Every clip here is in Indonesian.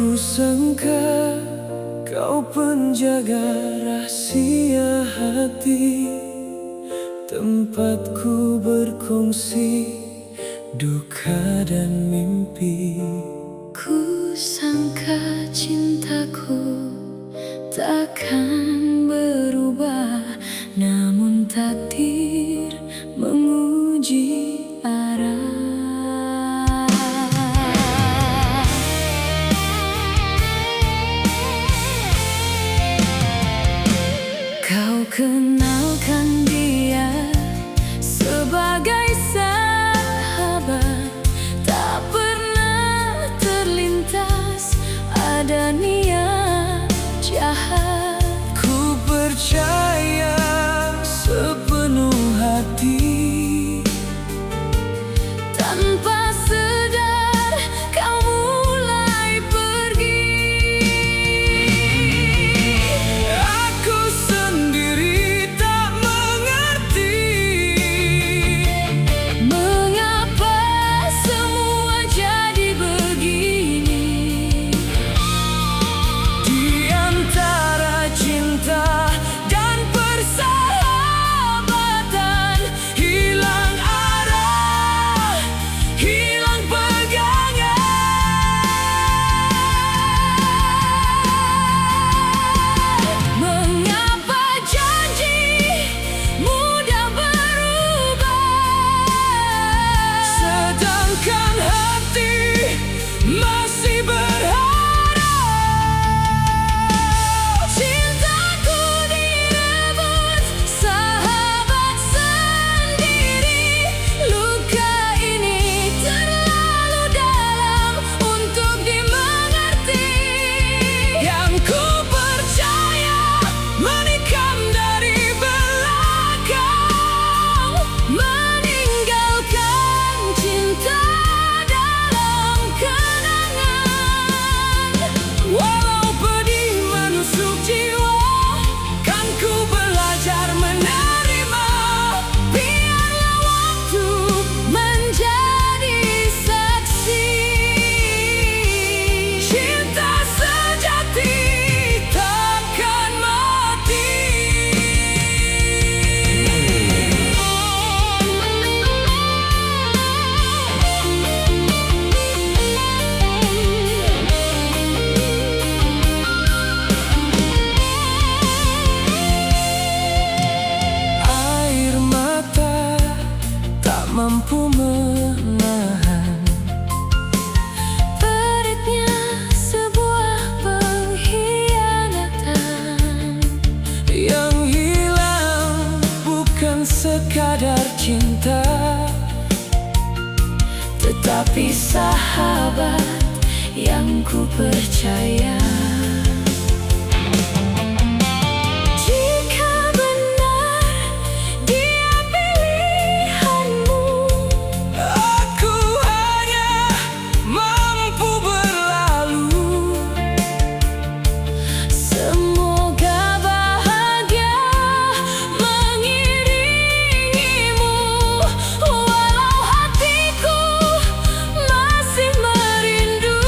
Kusangka kau penjaga rahasia hati, tempatku berkongsi duka dan mimpi. Kusangka cintaku takkan berubah, namun takdir menguji arah. Kau kenalkan dia sebagai sahabat, tak pernah terlintas ada niat jahat. Ku percaya sepenuh hati, tanpa sadar kau mulai pergi. aku sendiri tak mengerti Mengapa semua jadi begini? di antara cinta dan persahabatan, hilang arah, hilang pegangan. Mengapa janji mudah berubah, Sedangkan hati masih berharap. cintaku direbut sahabat sendiri? Luka ini terlalu dalam untuk dimengerti. Yang ku percaya menikam dari belakang, Meninggalkan cinta dalam kenangan. walau pedih menusuk jiwa, kan ku belajar menerima. Biarlah waktu menjadi saksi. Cinta sejati takkan mati. Air mata tak mampu menahan Peritnya sebuah pengkhianatan. yang hilang, bukan sekadar cinta, Tetapi sahabat yang ku percaya. Jika benar dia pilihanmu, aku hanya mampu berlalu. semoga bahagia mengiringimu. Walau hatiku masih merindu.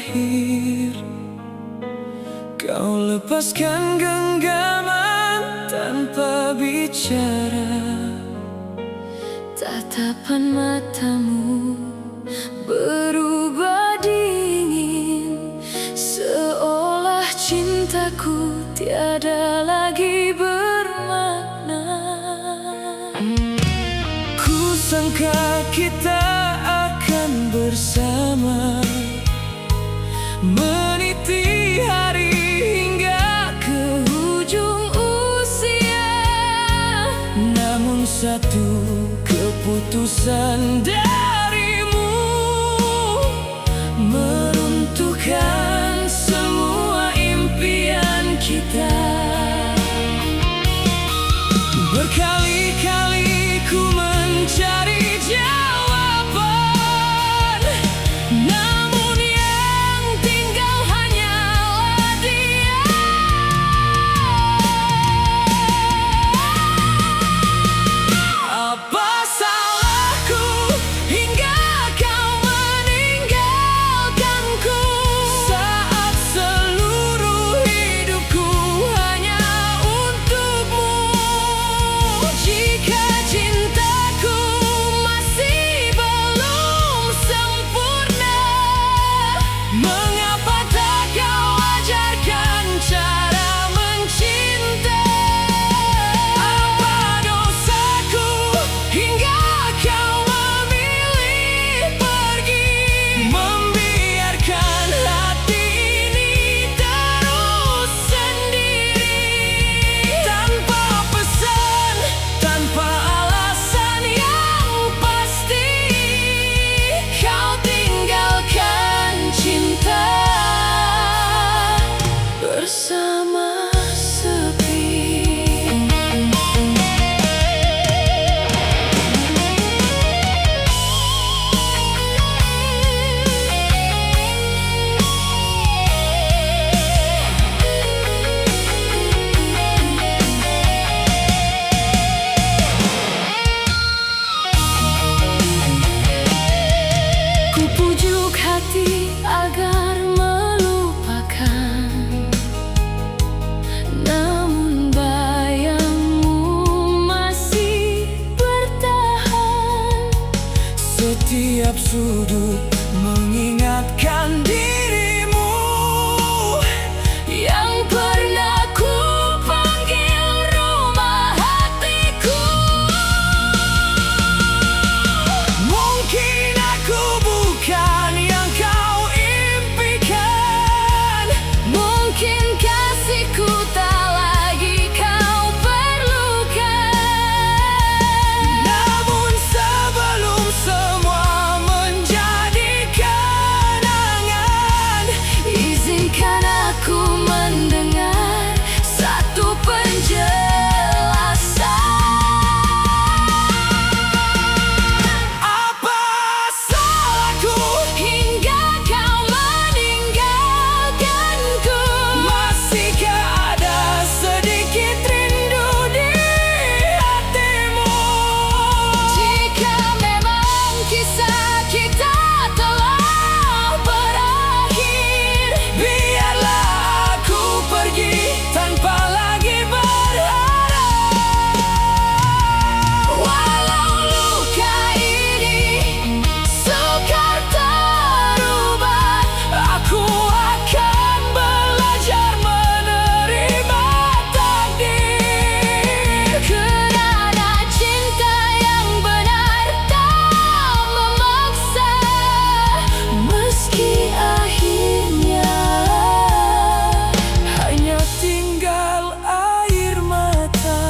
berakhir. Kau lepaskan genggaman tanpa bicara. Tatapan matamu berubah dingin, seolah cintaku tiada lagi bermakna. Ku sangka kita akan bersama, meniti hari hingga ke Ujung usia, namun satu keputusan darimu meruntuhkan semua impian kita. Berkali-kali ku mencari jawaban, namun yang tinggal hanyalah dia. Apa salahku hingga kau meninggalkanku, saat seluruh hidupku hanya untukmu? Jika cintaku masih belum sempurna, mengapa tak kau ajarkan cara mencinta? Apa dosaku hingga kau memilih pergi, membiarkan hati ini terus sendiri, tanpa pesan, tanpa alasan yang pasti. Kau tinggalkan cinta bersama sepi. Ku pujuk hati agar melupakan, namun bayangmu masih bertahan. Setiap sudut mengingatkan dirimu, yang pernah ku panggil rumah hatiku. Mungkin aku bukan yang kau impikan, Mungkin kasihku tak lagi kau perlukan, namun sebelum semua menjadi kenangan, izinkan aku mendengar satu penjelasan. apa salahku Hingga kau meninggalkanku, masihkah ada sedikit rindu di hatimu? jika memang kisah kita telah berakhir, Biarlah aku pergi tanpa lagi berharap. walau luka ini sukar terubah, Aku akan belajar menerima takdir. kerana cinta yang benar tak memaksa, meski akhirnya Hanya tinggal air mata.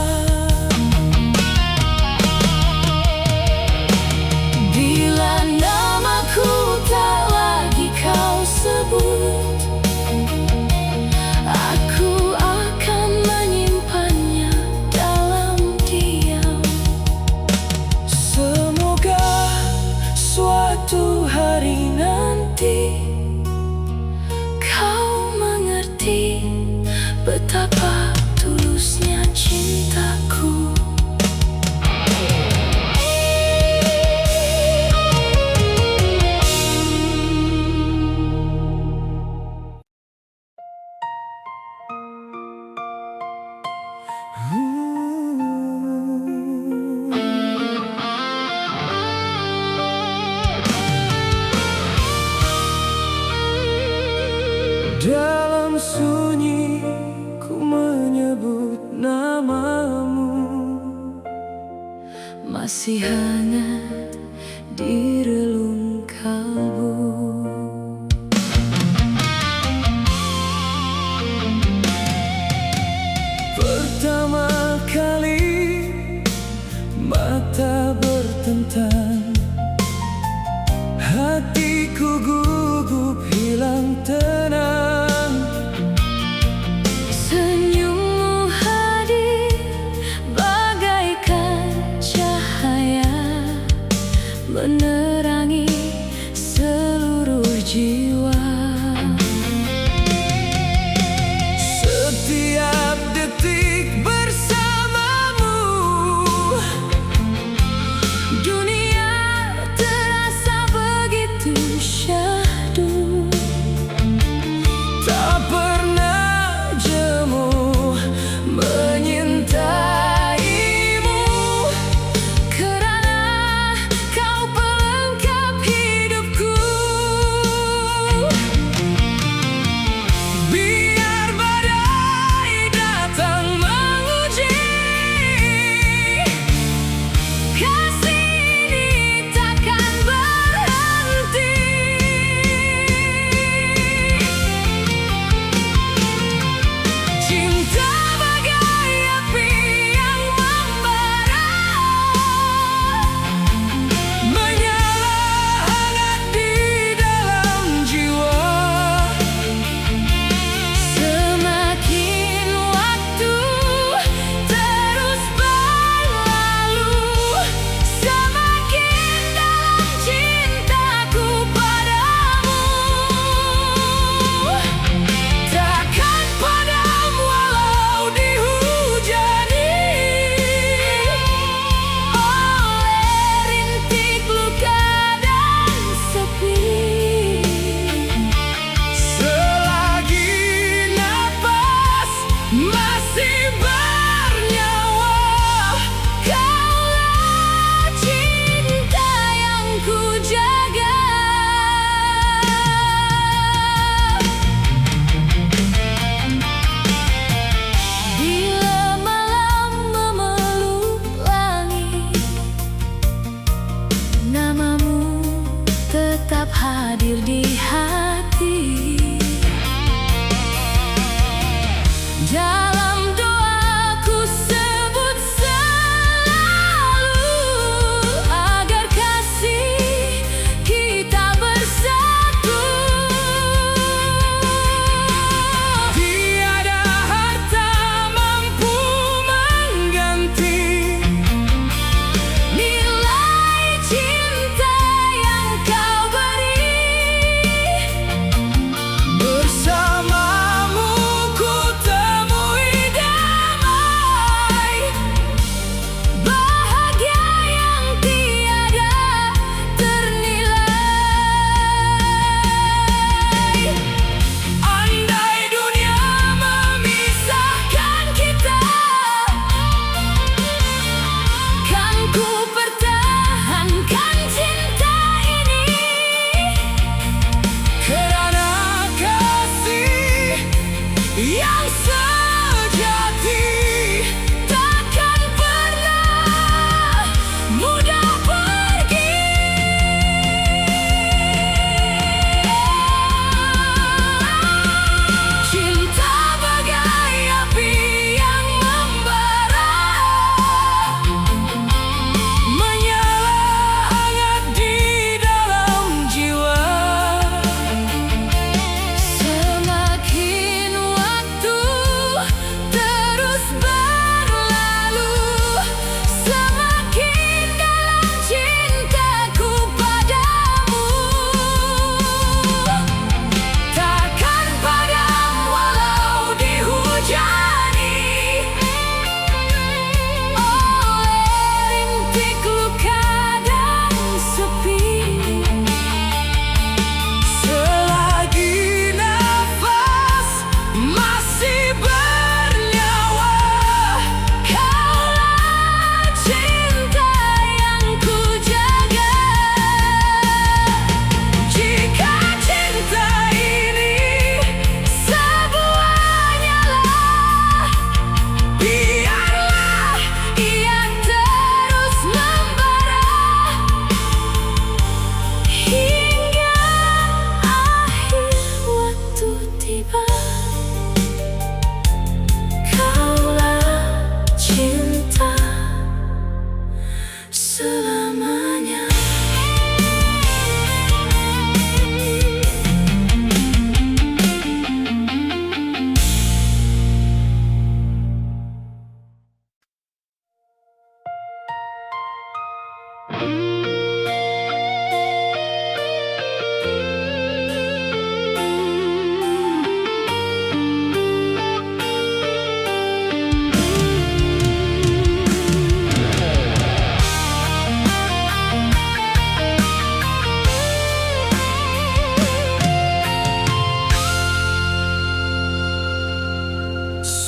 bila namaku tak lagi kau sebut, aku akan menyimpannya dalam diam. Semoga suatu hari nanti Kau mengerti betapa tulusnya cintaku. Dalam sunyi ku menyebut namamu, masih hangat di relung kalbu. Pertama kali mata bertentang, hatiku gugup hilang tenang. Senyummu hadir bagaikan cahaya menerang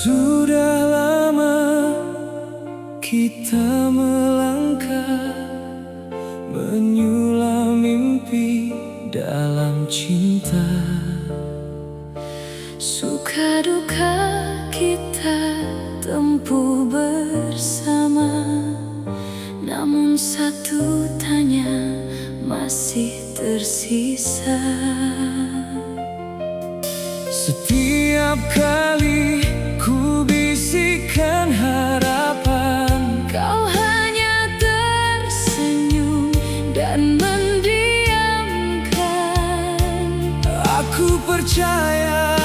Sudah lama kita melangkah, menyulam mimpi dalam cinta. Suka duka kita tempuh bersama, namun satu tanya masih tersisa. Setiap kali ku bisikan harapan, Kau hanya tersenyum dan mendiamkan. aku percaya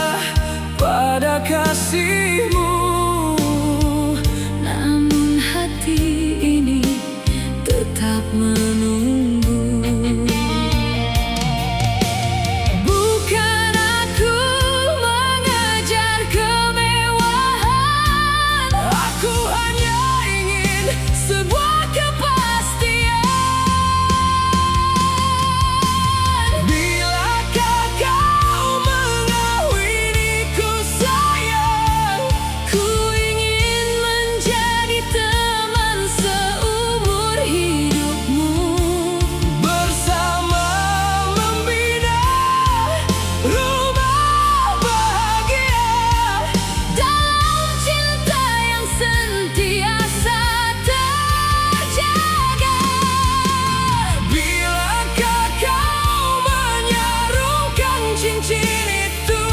pada kasihmu, Namun hati ini tetap menunggu. bukan aku mengejar kemewahan, aku hanya ingin sebuah kepastian. Bilakah kau mengawiniku sayang, Ku ingin menjadi teman seumur hidupmu, bersama membina rumah bahagia dalam cinta yang sentiasa terjaga. Bilakah kau menyarungkan cincin itu,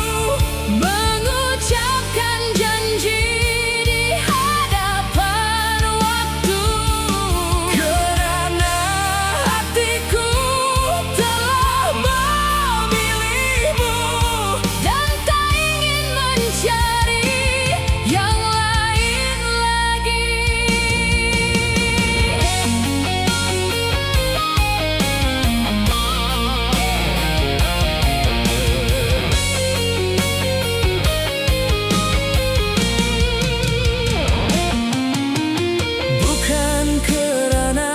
Mengucapkan janji di hadapan waktu, karena hatiku telah memilihmu, dan tak ingin mencari yang lain lagi. bukan kerana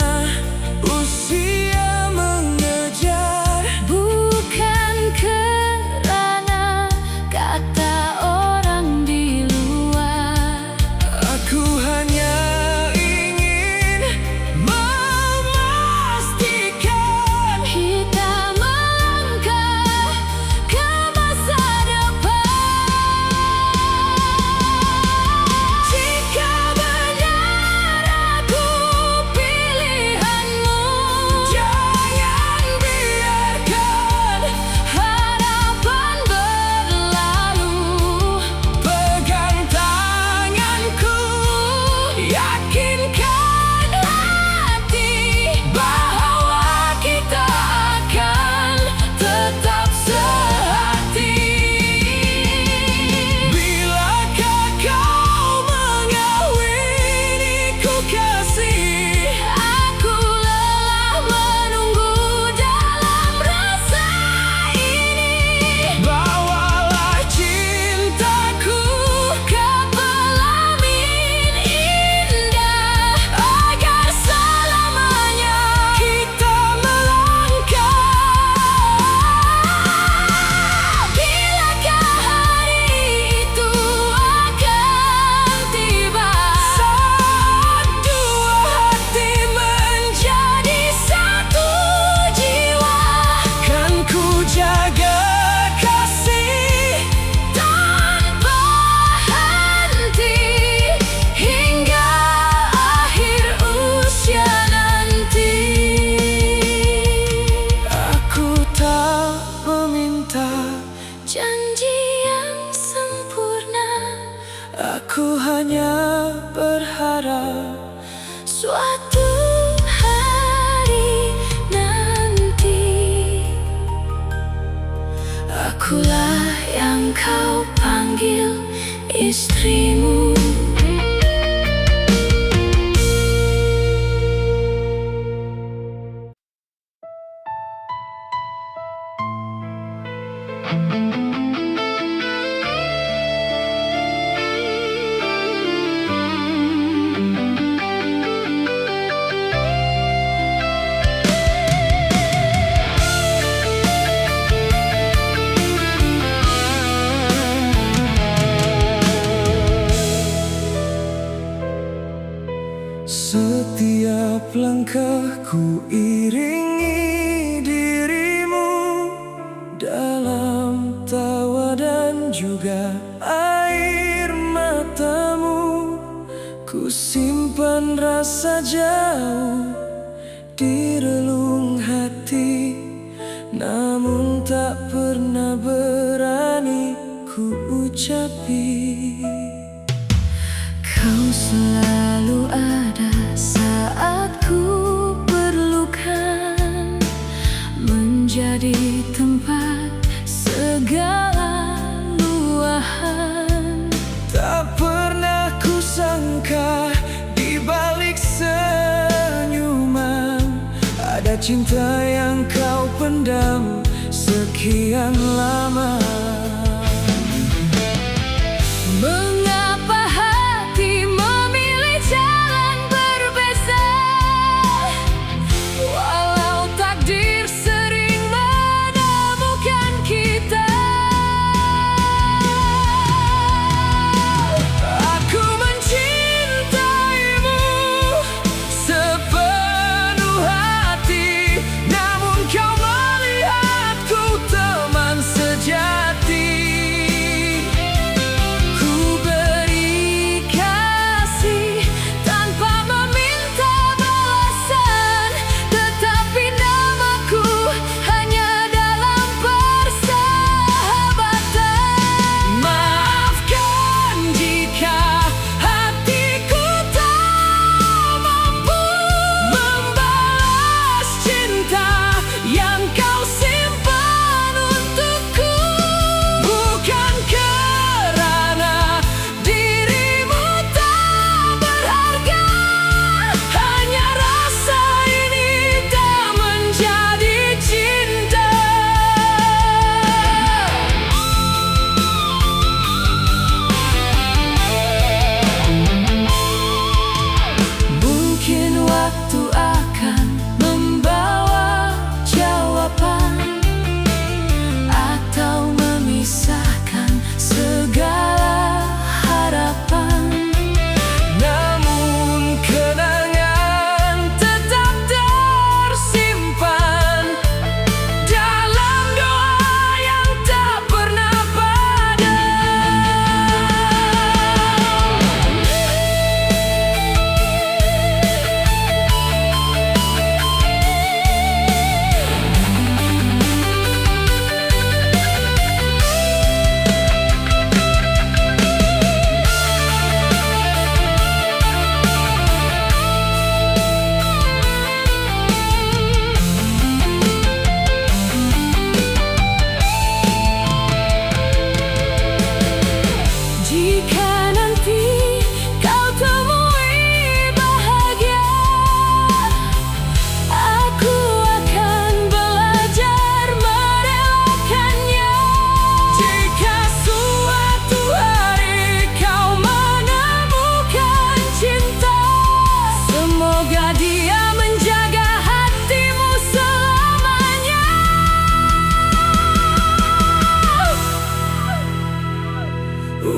usia mengejar, Bukan kerana kata orang di luar, aku hanya ingin memastikan kita melangkah ke masa depan. Jika benar aku pilihanmu, jangan biarkan harapan berlalu. pegang tanganku, yakinkan hati bahwa kita akan tetap sehati. Bilakah kau mengawiniku kasih, Aku lelah menunggu dalam rasa ini. bawalah cintaku Ke pelamin indah, agar selamanya kita melangkah. Bilakah hari itu akan tiba, Saat dua hati menjadi satu jiwa, kan ku jaga kasih tanpa henti hingga akhir usia nanti. Aku tak meminta, Janji yang sempurna, aku hanya berharap suatu hari nanti akulah yang kau panggil istrimu. langkah ku iringi dirimu dalam tawa dan juga air matamu. Ku simpan rasa jauh di relung hati, namun tak pernah berani ku ucapi. Kau selalu ada saat ku perlukan, menjadi tempat segala luahan. Tak pernah ku sangka di balik senyuman ada cinta yang kau pendam sekian lama. Mengapa hati memilih jalan berbeza, walau takdir sering menemukan kita. Aku mencintaimu sepenuh hati, namun kau melihatku teman sejati. Ku beri kasih tanpa meminta balasan, tetapi namaku hanya dalam persahabatan. Maafkan jika hatiku tak mampu membalas cinta yang kau simpan untukku. Bukan karena dirimu tak berharga, hanya rasa ini tak menjadi cinta. Mungkin waktu akan membawa jawaban, atau memisahkan segala harapan. Namun kenangan tetap tersimpan dalam doa yang tak pernah padam. Jika nanti kau temui bahagia, aku akan belajar merelakannya. Jika suatu hari kau menemukan cinta, semoga dia menjaga hatimu selamanya.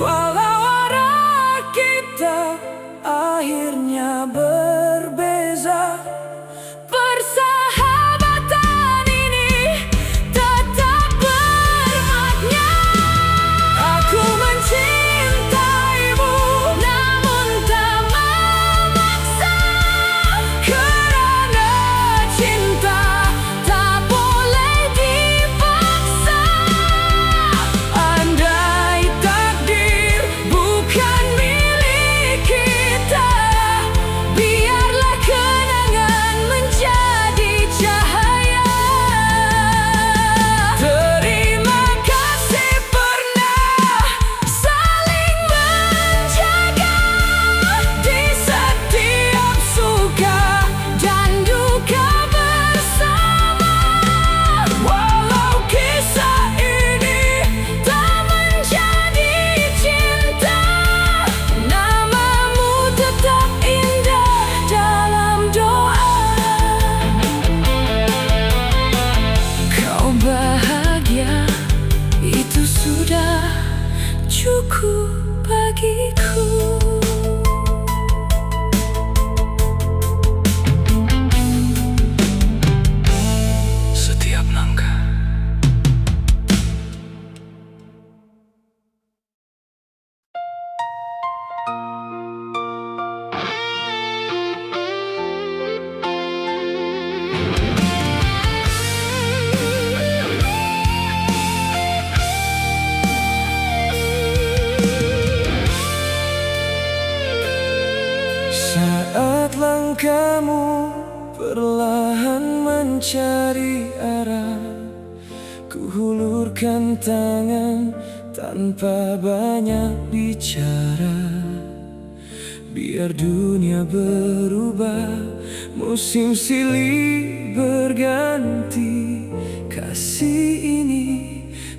Walau arah kita akhirnya berbeza, persahabatan ini tetap bermakna. Aku mencintaimu namun tak memaksa, karena cinta tak boleh dipaksa. Andai takdir bukan milik kita, biarlah kenangan menjadi cahaya. Terima kasih pernah saling menjaga di setiap suka dan duka bersama. Walau kisah ini tak menjadi cinta, namamu tetap indah dalam doa. Kau bahagia, itu sudah cukup bagiku. langkahmu perlahan mencari arah. Ku hulurkan tangan tanpa banyak bicara. Biar dunia berubah, musim silih berganti, kasih ini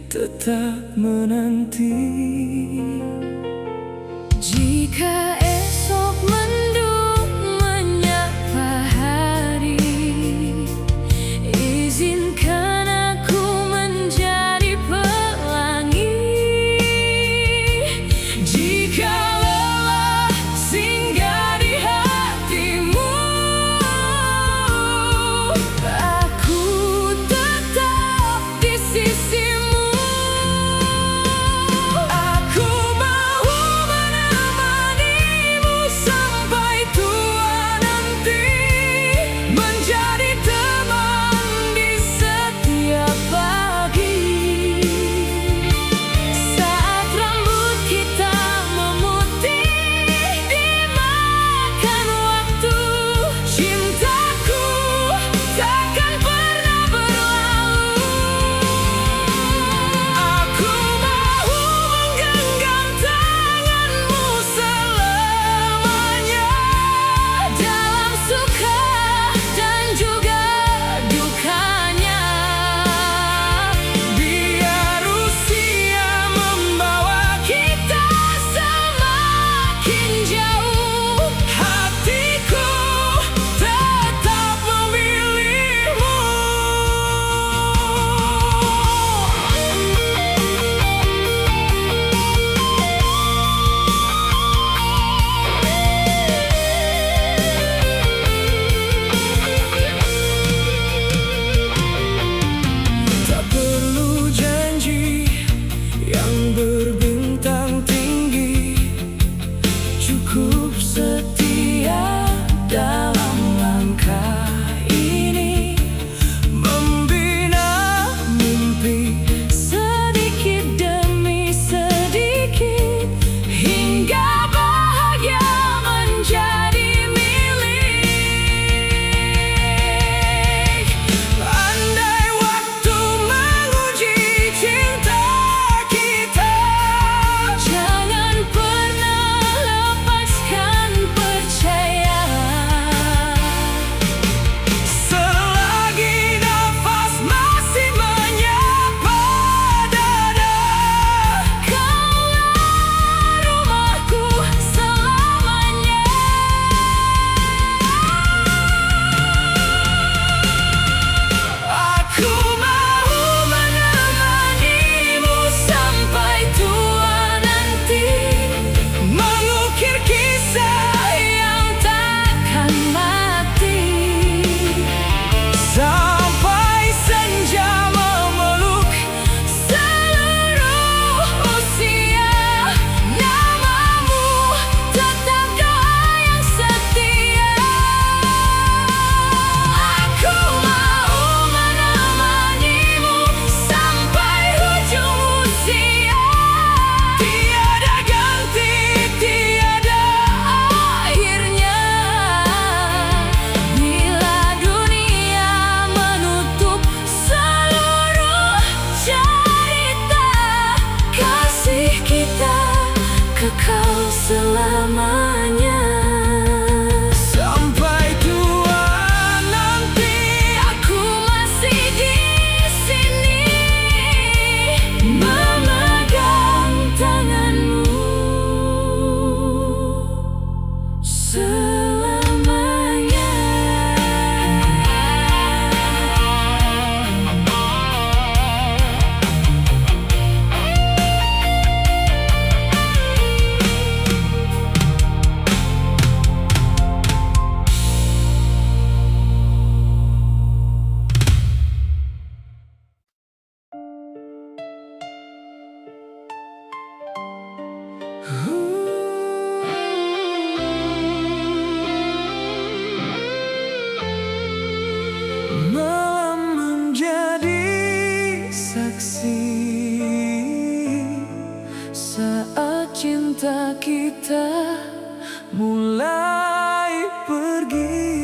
tetap menanti. Jika esok mendung menyapa hari, izinkan aku menjadi pelangi. Jika lelah singgah di hatimu, aku tetap di sisimu. Aku mau menemanimu sampai tua nanti, menjadi teman di setiap pagi. Saat rambut kita memutih dimakan waktu, cintaku takkan pernah berlalu. Aku mau menggenggam tanganmu selamanya, dalam suka dan juga dukanya. Biar usia membawa kita semakin jauh, hatiku tetap memilihmu. Tak perlu janji yang berbintang tinggi, cukup setia dalam langkah ini, membina mimpi sedikit demi sedikit, hingga bahagia menjadi milik. Andai waktu menguji cinta kita, jangan pernah lepaskan percaya. Selagi nafas masih menyapa dada, kaulah rumahku selamanya. Aku mau menemanimu sampai tua nanti, mengukir kisah yang takkan mati. Sampai senja memeluk seluruh usia, namamu tetap doa yang setia. Aku mau menemanimu sampai ujung usia, tiada ganti, tiada akhirnya. Bila dunia menutup seluruh cerita, kasih kita kekal selamanya. Sampai tua nanti, aku masih di sini, memegang tanganmu selamanya. Malam menjadi saksi saat cinta kita mulai pergi.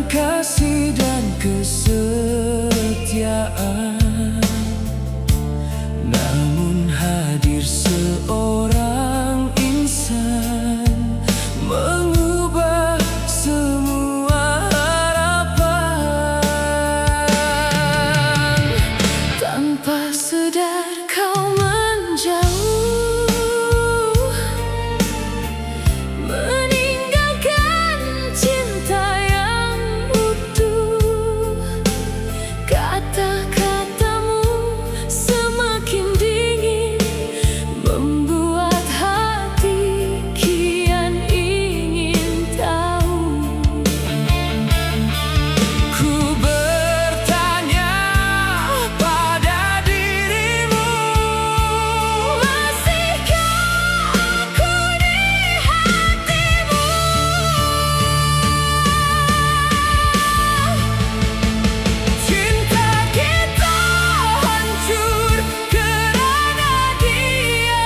kasih dan kesetiaan. Namun hadir seorang insan mengubah semua harapan. Tanpa sadar kau menjauh, meninggalkan cinta yang utuh. Kata-katamu semakin dingin, membuat hati kian ingin tahu. Ku bertanya pada dirimu, Masihkah aku di hatimu? cinta kita hancur karena dia.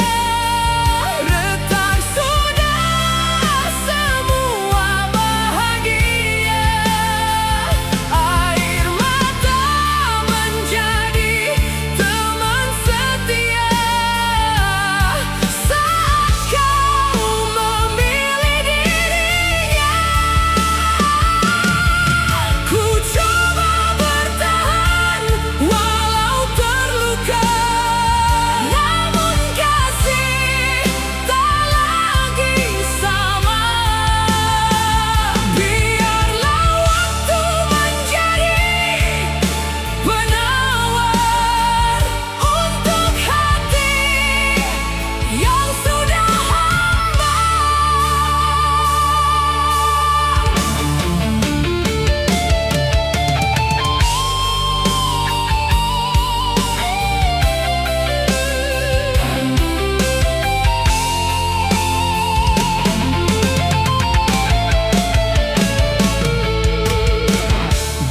Retak sudah semua bahagia. Air mata menjadi teman setia saat kau memilih dirinya. Ku coba bertahan walau terluka, Namun kasih tak lagi sama. biarlah waktu menjadi penawar untuk hati yang sudah hamba.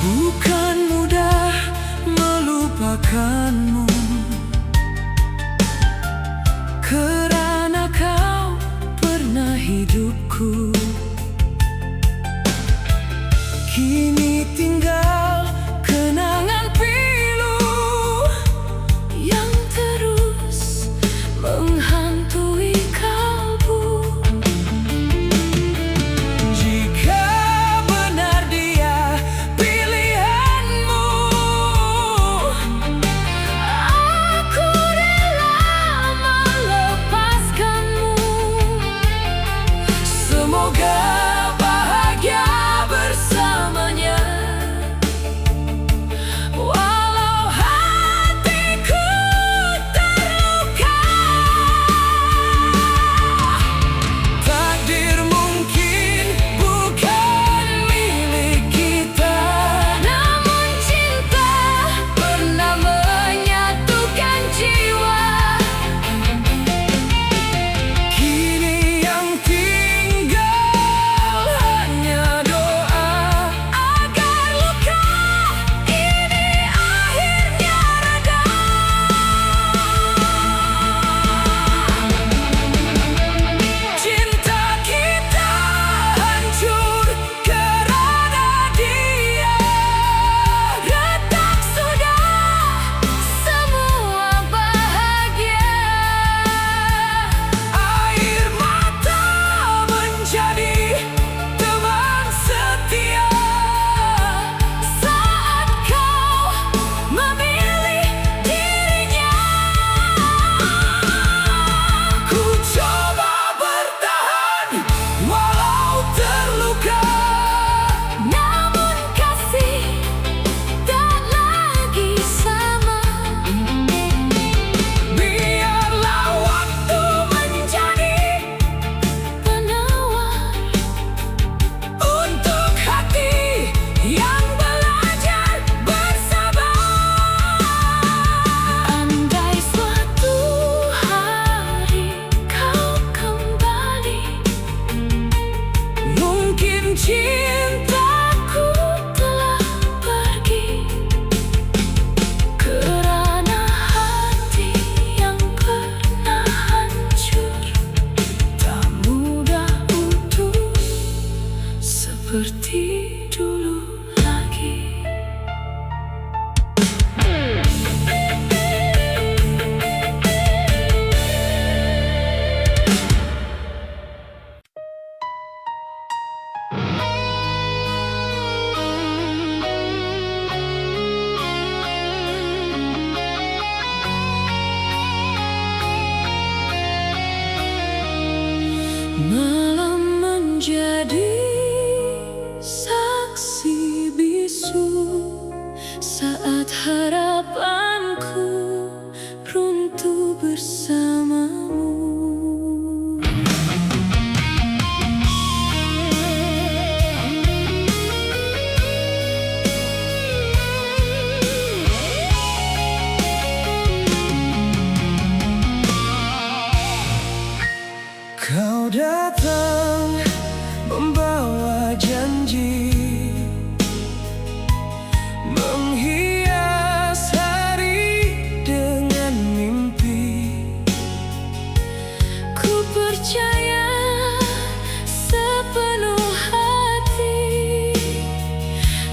Bukan mudah melupakanmu, kerana kau pernah hidupku. Kini tinggal kenangan pilu Yang terus menghantui kalbu. jika benar dia pilihanmu. Aku rela melepaskanmu. Semoga bahagia bersamanya.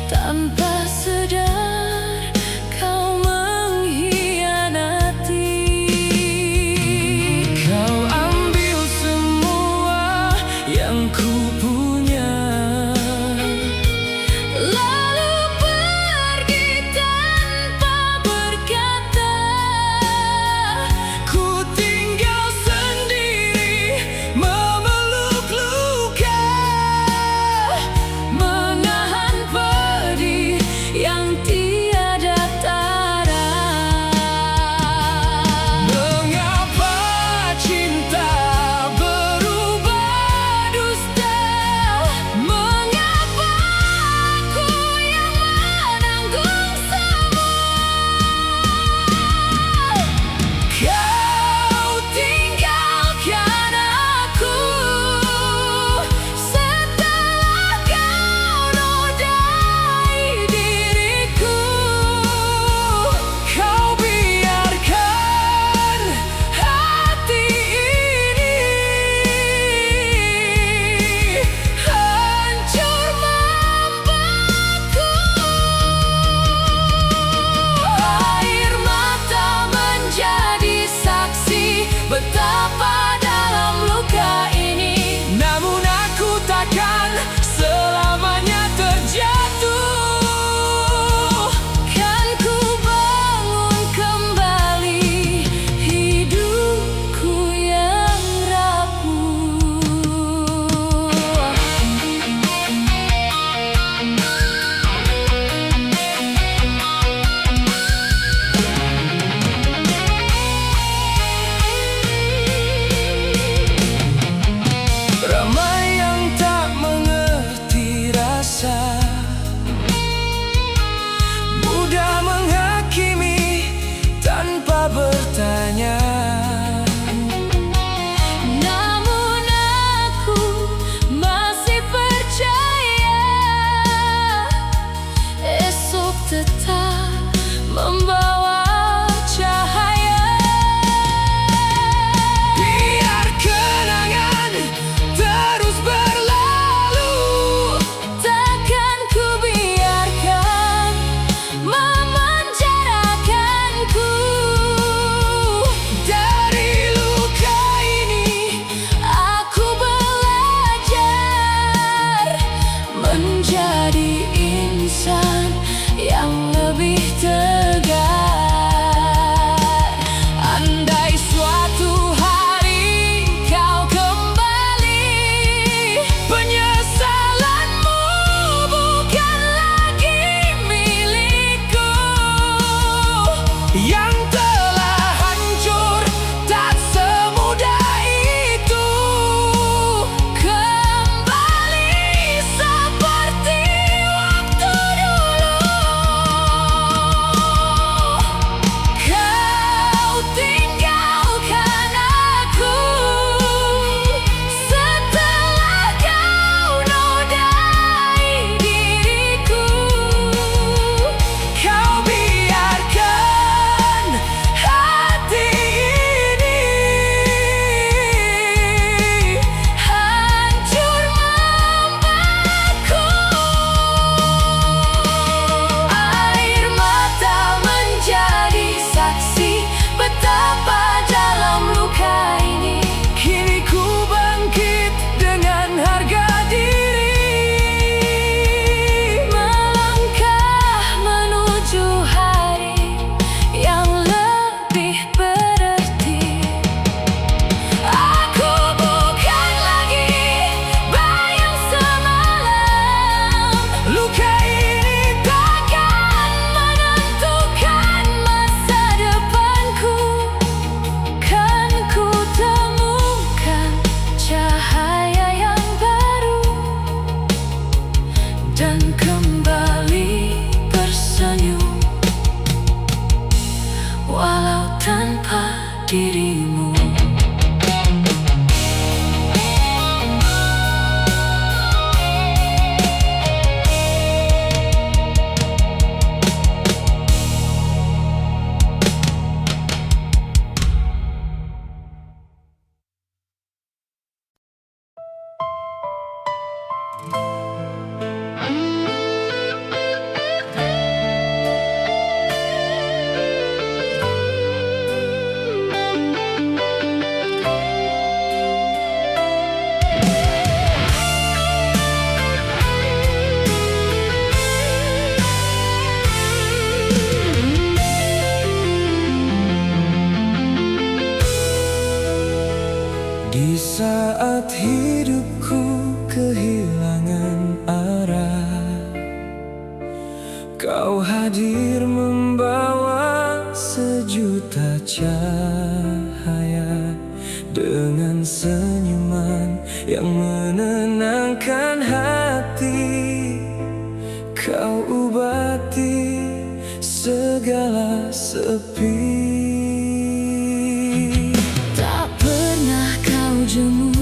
Tanpa sadar kau mengkhianati. Kau ambil semua yang ku punya, Lalu pergi tanpa berkata. ku tinggal sendiri memeluk luka, Menahan pedih Kau hadir membawa sejuta cahaya dengan senyuman yang menenangkan hati. Kau obati segala sepi. Tak pernah kau jemu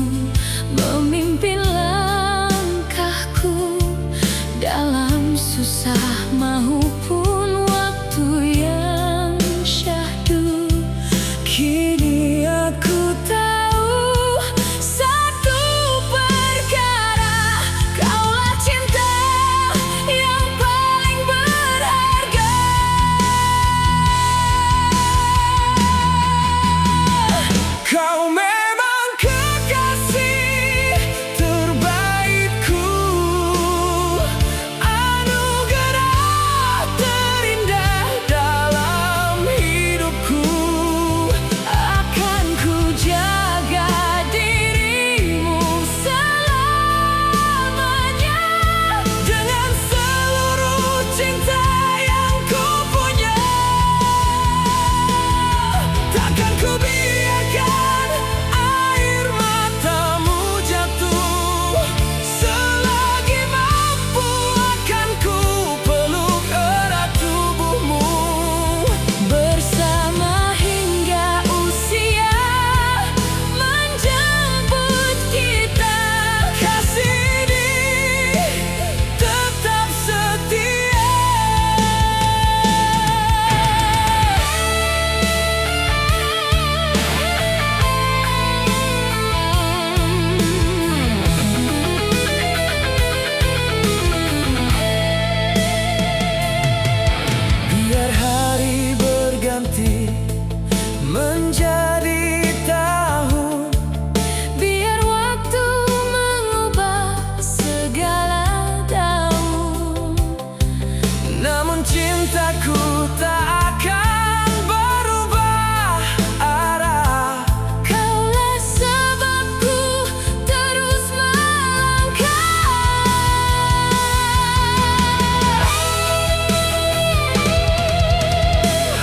memimpin langkahku dalam susah maupun waktu yang syahdu. Kini aku tahu Satu perkara, kaulah cinta yang paling berharga. kau memang kekasih terbaikku, anugerah terindah dalam hidupku. Akan ku jaga dirimu selamanya Dengan seluruh cinta yang ku punya, takkan ku biarkan air matamu jatuh. Selagi mampu akan ku peluk erat tubuhmu. bersama hingga usia menjemput kita. Kasih ini tetap setia. Biar hari berganti menjadi tahun, Biar waktu mengubah segala daun, namun cintaku tak akan berubah arah. kaulah sebabku terus melangkah.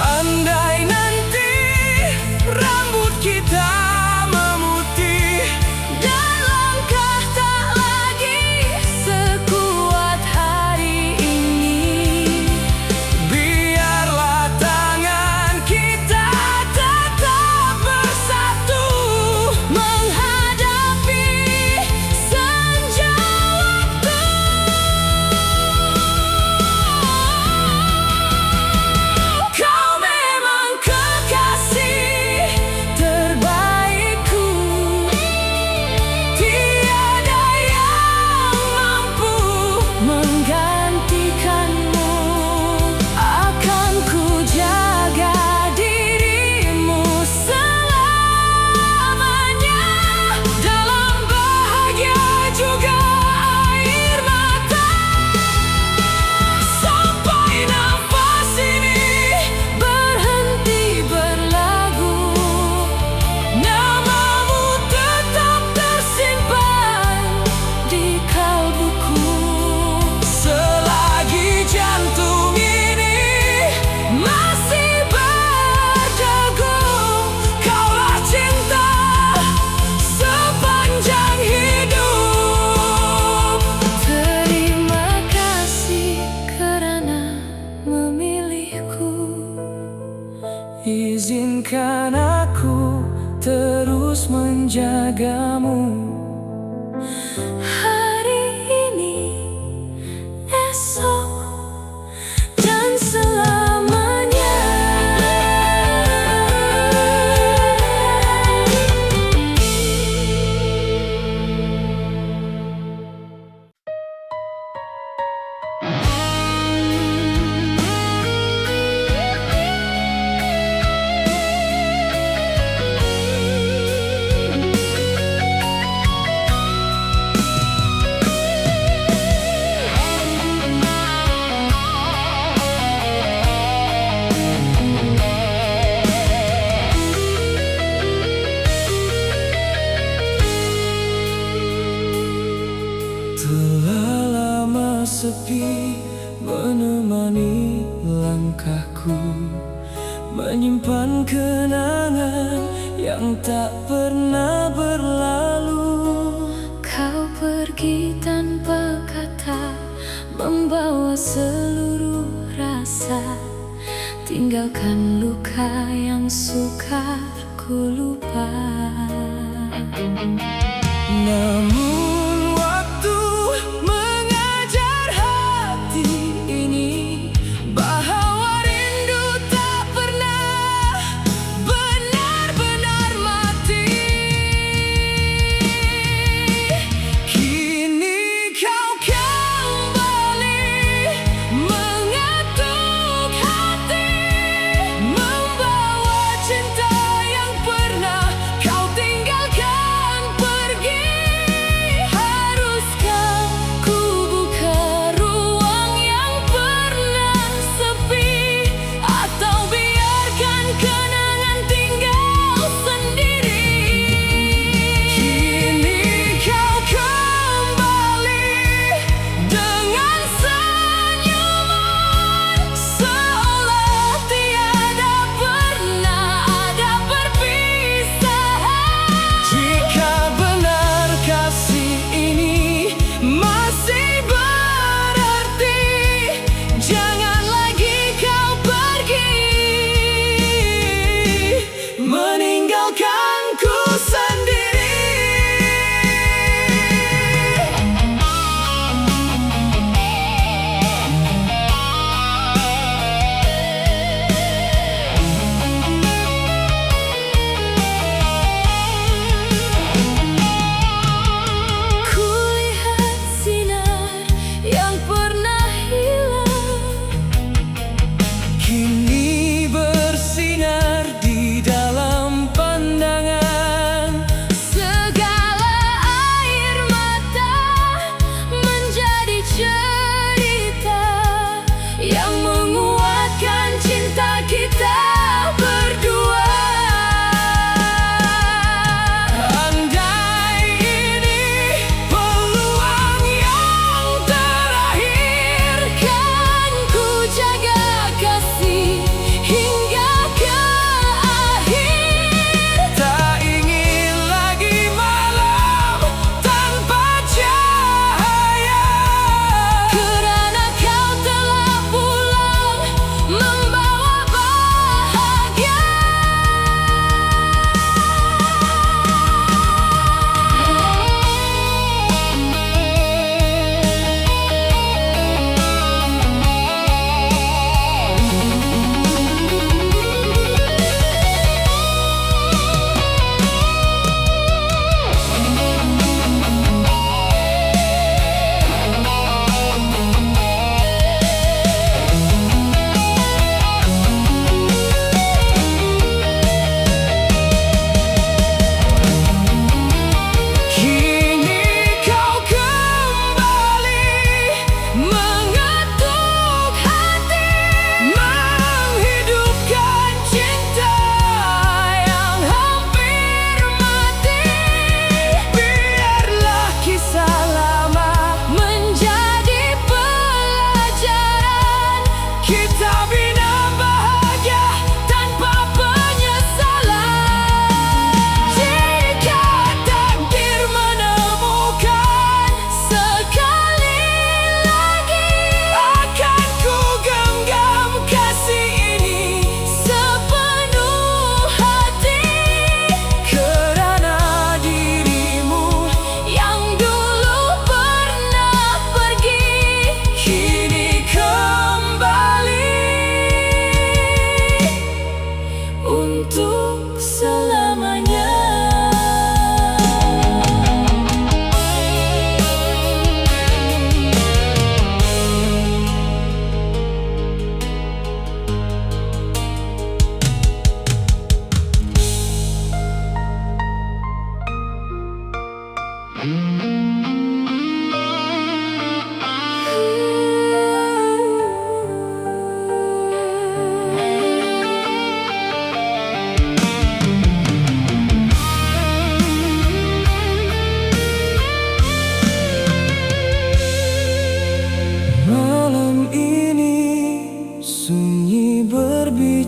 Andai nanti rambut kita memutih Dan langkah tak lagi sekuat hari ini, biarlah tangan kita tetap bersatu menghadapi senja waktu. Kau memang kekasih terbaikku, tiada yang mampu Menggantikanmu, akan ku jaga dirimu selamanya dalam bahagia juga air mata. Sampai nafas ini berhenti berlagu, namamu tetap tersimpan di kalbuku. selagi jantung ini masih berdegup. Kaulah cinta sepanjang hidup. Terima kasih kerana memilihku. Izinkan aku terus menjagamu. Hari ini, esok, dan selamanya. menemani langkahku, menyimpan kenangan yang tak pernah berlalu. Kau pergi tanpa kata, membawa seluruh rasa, tinggalkan luka yang sukar ku lupa. Namun waktu mengajar hati ini bahwa rindu tak pernah benar-benar mati. Kini kau kembali mengetuk hati, membawa cinta yang pernah kau tinggalkan pergi.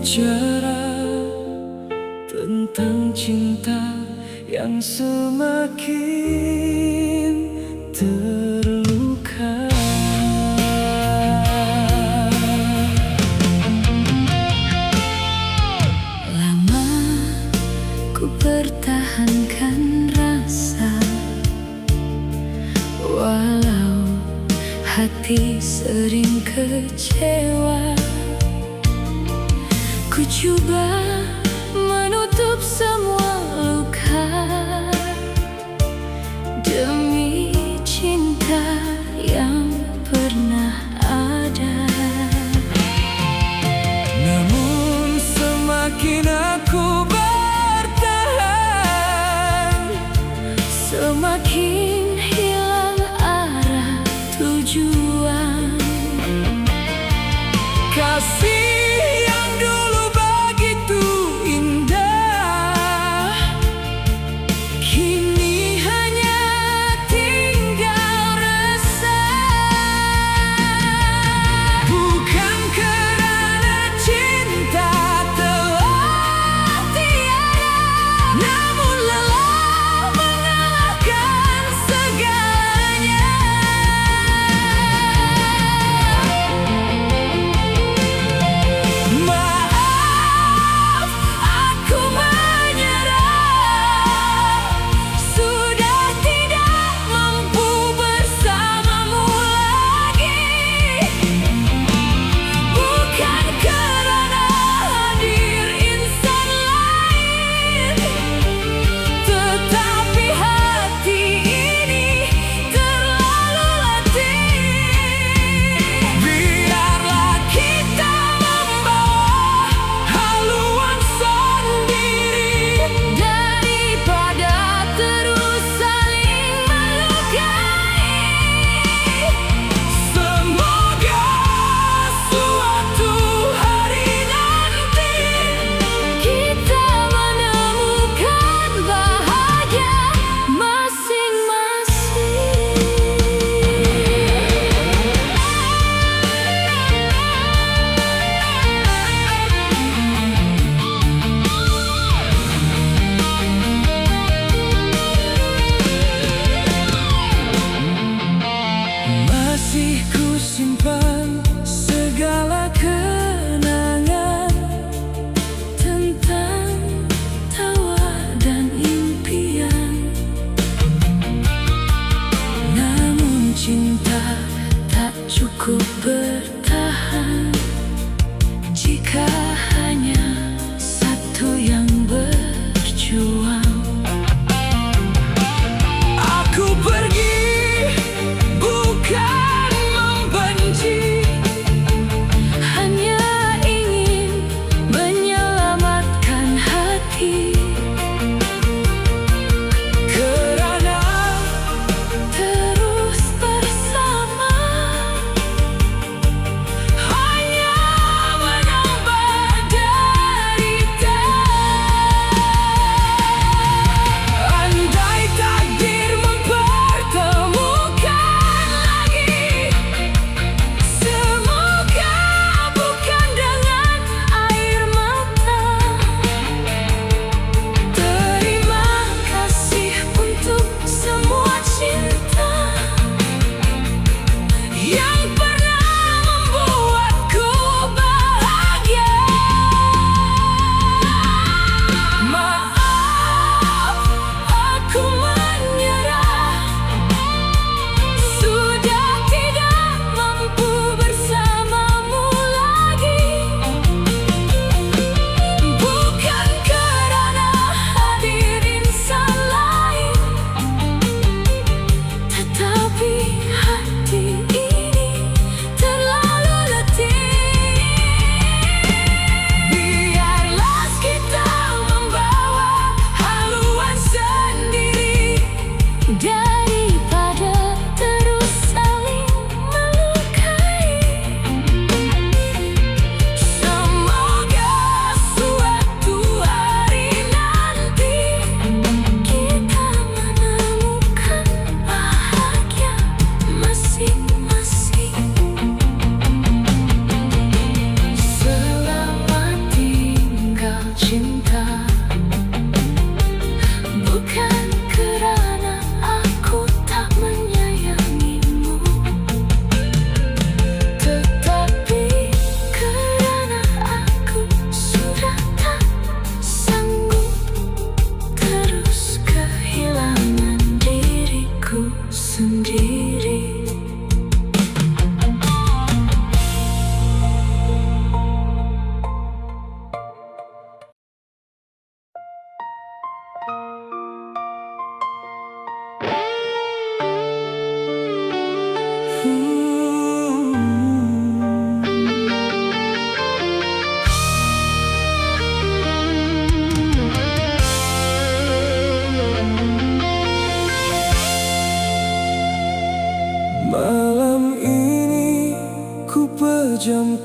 bicara tentang cinta yang semakin terluka. Lama ku pertahankan rasa, walau hati sering kecewa. Ku coba menutup semua luka demi cinta yang pernah ada. Namun semakin aku bertahan, Semakin hilang arah tujuan. kasih yang dulu begitu indah Kini hanya tinggal rasa. bukan kerana cinta telah tiada, namun lelah mengalahkan segalanya.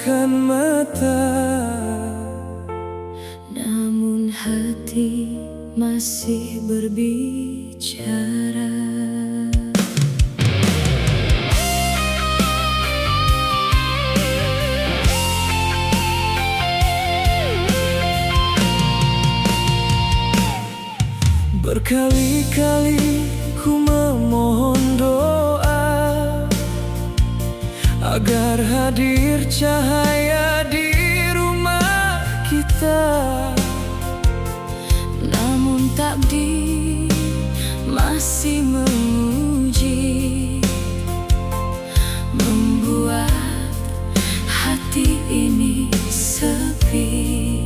memejamkan mata, namun hati masih berbicara. Berkali-kali ku memohon doa agar hadir cahaya di rumah kita, Namun takdir masih menguji, membuat hati ini sepi.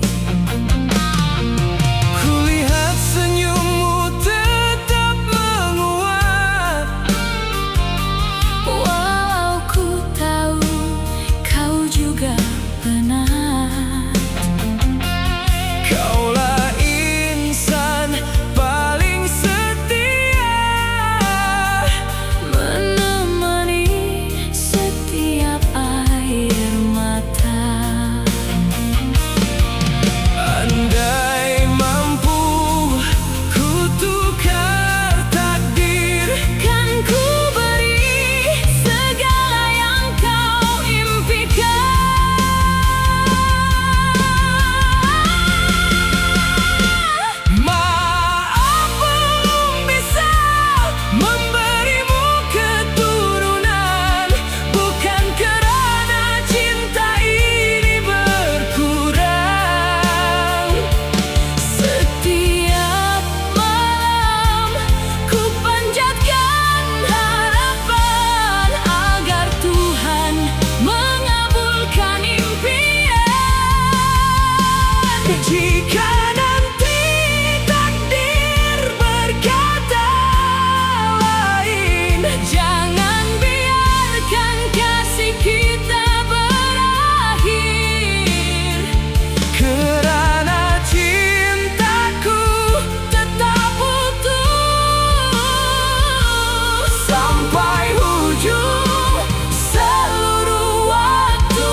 kulihat senyummu tetap menguat, Walau ku tahu kau juga penat. kaulah insan paling setia, Menemani setiap air mata. andai mampu ku tukar takdir, Kan ku beri segala yang kau impikan. maaf belum bisa memberimu keturunan, bukan kerana cinta ini berkurang. Setiap malam ku panjatkan harapan agar Tuhan mengabulkan impian. Jika nanti takdir berkata lain, Jangan biarkan kasih kita berakhir, kerana cintaku tetap utuh sampai ujung seluruh waktu.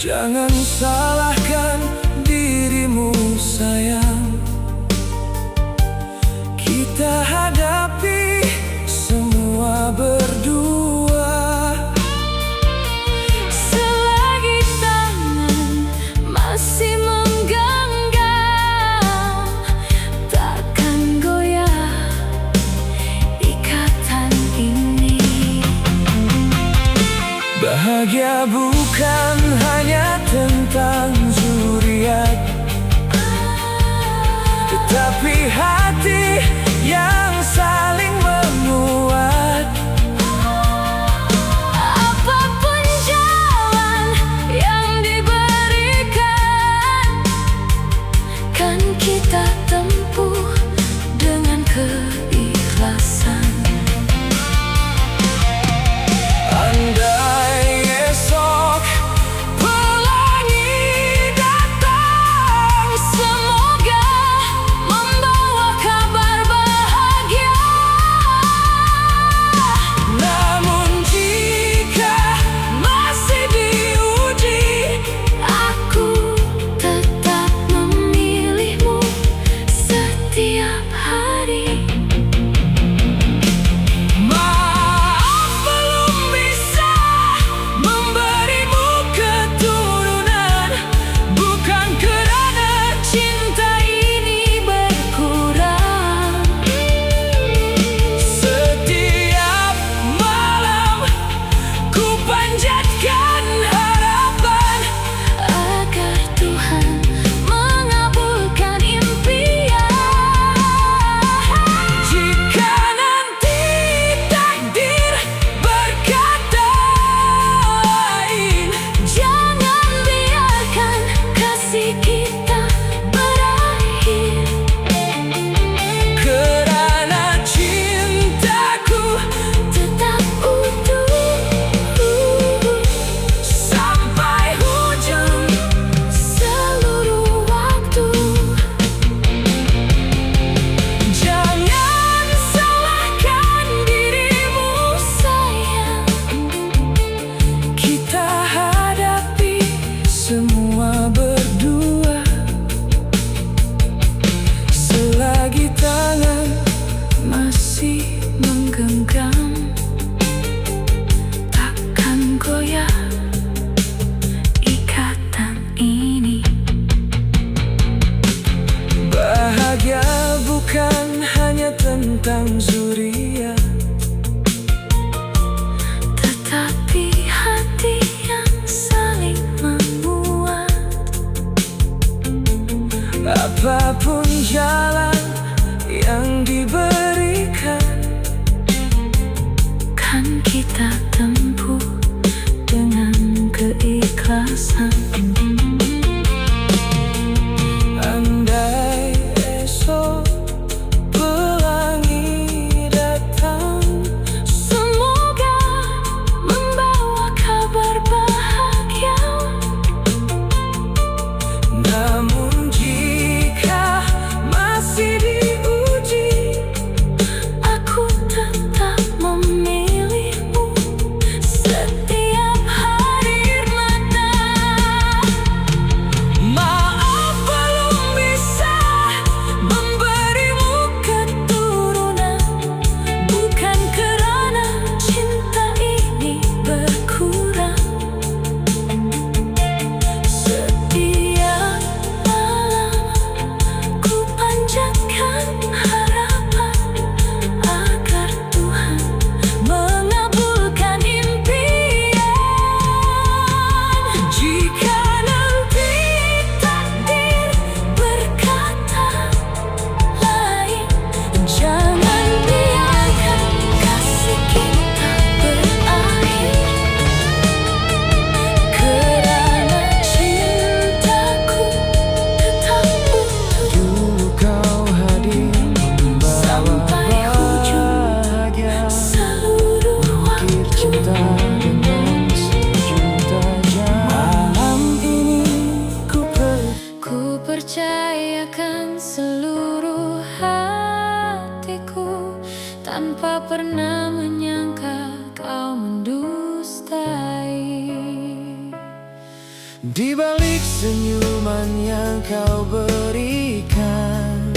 Jangan salahkan dirimu sayang, kita hadapi semua berdua. selagi tangan masih menggenggam, takkan goyah ikatan ini. Bahagia bukan hanya tentang zuriat, tetapi hati yang saling menguat. Apapun jalan yang diberikan, kan kita tempuh dengan keikhlasan. Andai esok pelangi datang, Semoga membawa kabar bahagia. Apapun jalan yang diberikan, kan kita tempuh dengan keikhlasan. andai esok pelangi datang, Semoga membawa kabar bahagia. namun jika masih diuji, Aku tetap memilihmu setiap hari mata. maaf belum bisa Memberimu keturunan, bukan kerana cinta ini berkurang. Setiap malam ku panjatkan harapan agar Tuhan mengabulkan impian. jika Nanti takdir berkata lain, jangan biarkan kasih kita berakhir. Kerana cintaku tetap utuh dulu kau hadir membawa sampai hujung bahagia. seluruh Ukir cinta waktu. dengan sejuta jam. Malam ini Ku percayakan seluruh hatiku tanpa pernah menyangka kau mendustai. di balik senyuman yang kau berikan,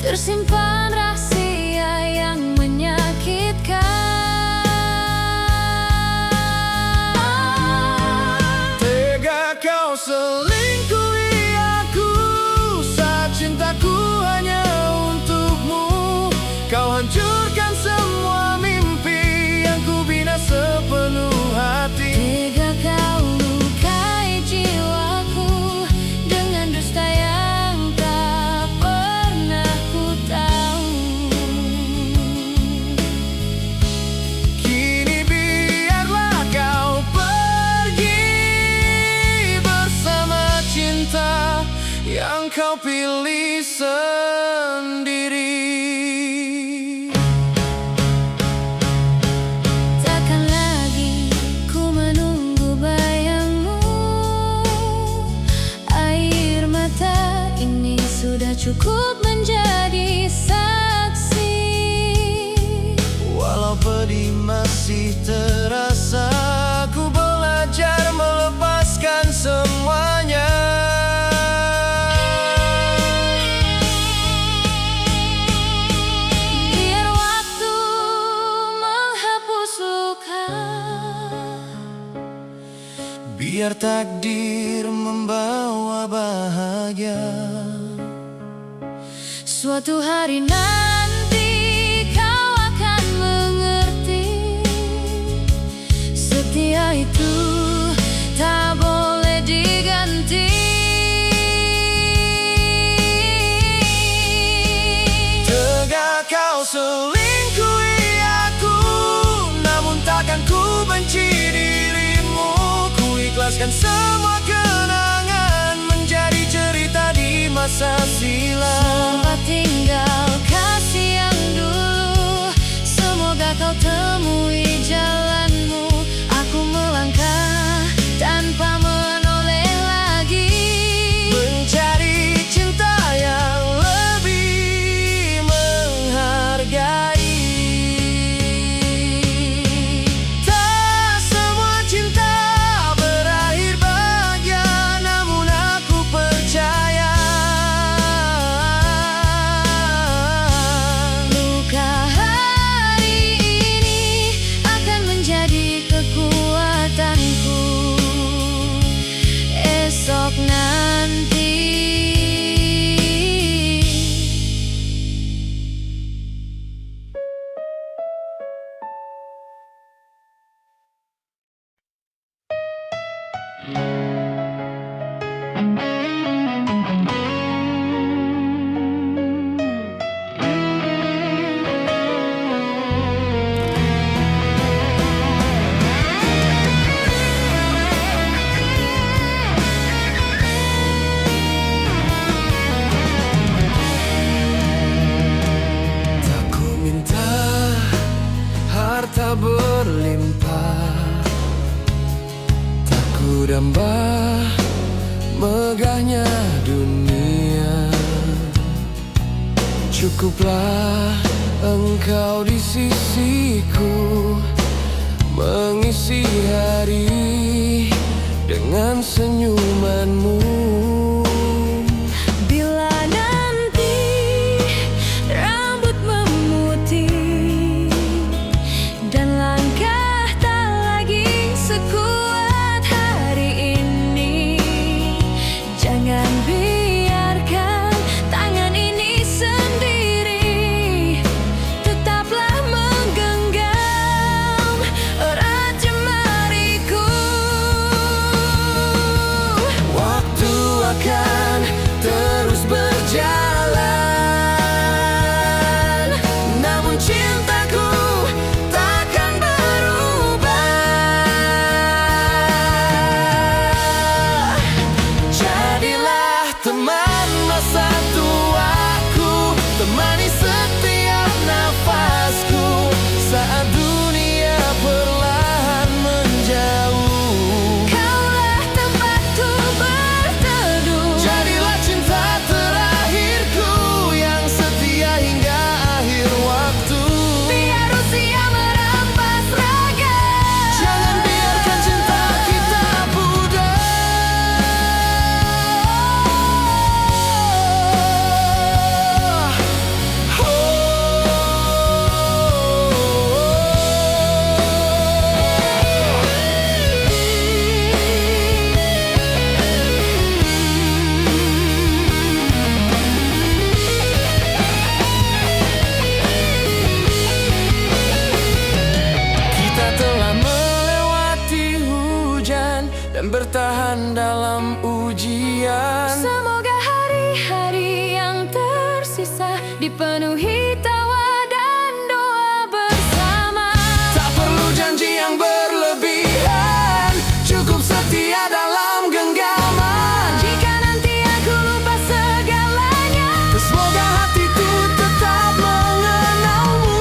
Tersimpan rahasia yang menyakitkan. tega kau selingkuhi aku saat cintaku hanya untukmu. Kau hancurkan semua mimpi yang ku bina sepenuh hati. Tega kau lukai jiwaku dengan dusta yang tak pernah ku tahu. Kini biarlah kau pergi bersama cinta yang kau pilih sendiri. Takkan lagi ku menunggu bayangmu. Air mata ini sudah cukup menjadi saksi. Walau pedih masih terasa, ku belajar melepaskan semuanya. Biar waktu menghapus luka, Biar takdir membawa bahagia. suatu hari nanti kau akan mengerti. Setia itu tak boleh diganti. Tega kau selingkuhi aku, namun takkan ku benci dirimu. Ku ikhlaskan semua kenangan menjadi cerita di masa silam. Selamat tinggal kasih yang dulu, semoga kau temui jalanmu. Aku melangkah tanpa menoleh lagi, Mencari cinta yang lebih menghargai. Tak semua cinta berakhir bahagia, namun aku percaya luka hari ini akan menjadi kekuatanku esok nanti. dambah megahnya dunia. Cukuplah engkau di sisiku, mengisi hari dengan senyumanmu. Bila nanti rambut memutih dan langkah tak lagi sekuat hari ini, jangan biarkan tangan ini sendiri. Tetaplah menggenggam erat jemariku. Waktu akan terus berjalan, namun cintaku takkan berubah. Jadilah teman masa tuaku, temani setiap nafasku saat dunia perlahan menjauh. Kaulah tempatku berteduh, Jadilah cinta terakhirku yang setia hingga akhir waktu. biar usia merampas raga. Jangan biarkan cinta kita pudar. Kita telah melewati hujan dan bertahan dalam ujian. Semoga hari-hari yang tersisa dipenuhi tawa dan doa bersama. Tak perlu janji yang berlebihan, cukup setia dalam genggaman. Jika nanti aku lupa segalanya, Semoga hatiku tetap mengenalmu.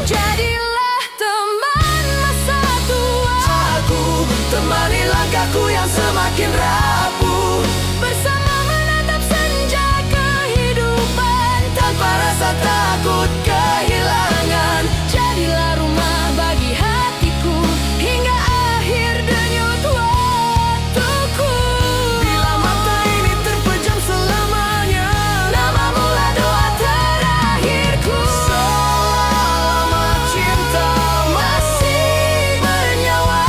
jadilah teman masa tua. Aku temani langkahku yang semakin rapuh, Bersama menatap senja kehidupan, tanpa rasa takut kehilangan. jadilah rumah bagi hatiku hingga akhir denyut waktuku. Bila mata ini terpejam selamanya, Namamulah doa terakhirku. selama cinta masih bernyawa,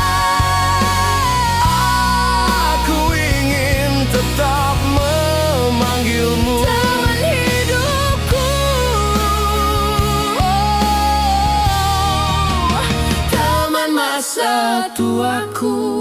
aku ingin tetap memanggilmu Teman hidupku, teman masa tuaku.